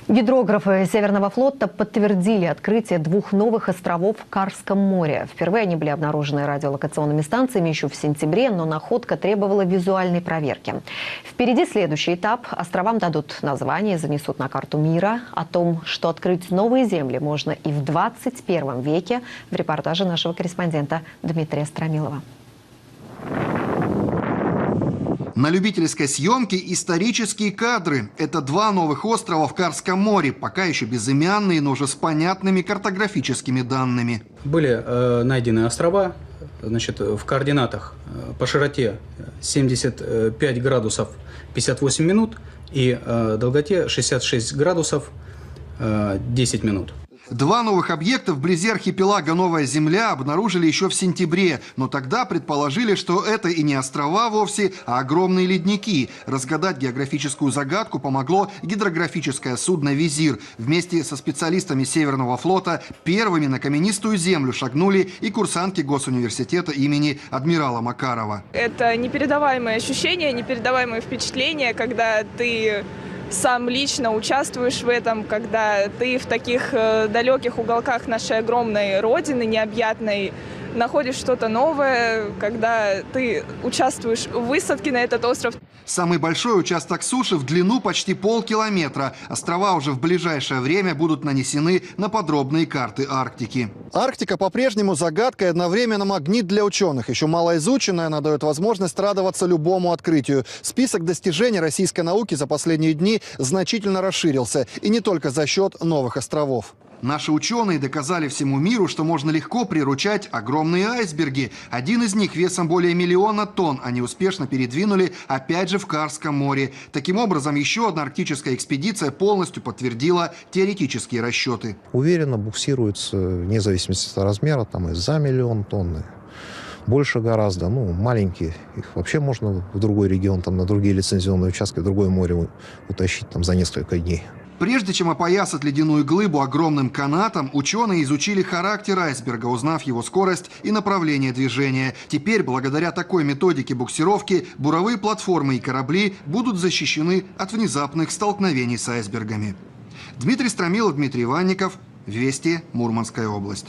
Гидрографы Северного флота подтвердили открытие 2 новых островов в Карском море. Впервые они были обнаружены радиолокационными станциями еще в сентябре, но находка требовала визуальной проверки. Впереди следующий этап. Островам дадут название, занесут на карту мира. О том, что открыть новые земли можно и в 21 веке, в репортаже нашего корреспондента Дмитрия Стромилова. На любительской съемке исторические кадры. Это 2 новых острова в Карском море, пока еще безымянные, но уже с понятными картографическими данными. Были найдены острова, значит, в координатах по широте 75 градусов 58 минут и долготе 66 градусов 10 минут. 2 новых объекта вблизи архипелага Новая Земля обнаружили еще в сентябре. Но тогда предположили, что это и не острова вовсе, а огромные ледники. Разгадать географическую загадку помогло гидрографическое судно «Визир». Вместе со специалистами Северного флота первыми на каменистую землю шагнули и курсантки Госуниверситета имени адмирала Макарова. Это непередаваемые ощущения, непередаваемые впечатления, когда ты сам лично участвуешь в этом, когда ты в таких далеких уголках нашей огромной родины, необъятной, находишь что-то новое, когда ты участвуешь в высадке на этот остров. Самый большой участок суши в длину почти полкилометра. Острова уже в ближайшее время будут нанесены на подробные карты Арктики. Арктика по-прежнему загадка и одновременно магнит для ученых. Еще малоизученная, она дает возможность радоваться любому открытию. Список достижений российской науки за последние дни значительно расширился. И не только за счет новых островов. Наши ученые доказали всему миру, что можно легко приручать огромные айсберги. Один из них весом более 1 миллиона тонн они успешно передвинули опять же в Карском море. Таким образом, еще одна арктическая экспедиция полностью подтвердила теоретические расчеты. Уверенно буксируется, вне зависимости от размера, там и за 1 миллион тонн. Больше гораздо, маленькие. Их вообще можно в другой регион, там, на другие лицензионные участки, в другое море утащить там, за несколько дней. Прежде чем опоясать ледяную глыбу огромным канатом, ученые изучили характер айсберга, узнав его скорость и направление движения. Теперь, благодаря такой методике буксировки, буровые платформы и корабли будут защищены от внезапных столкновений с айсбергами. Дмитрий Стромилов, Дмитрий Иванников. Вести, Мурманская область.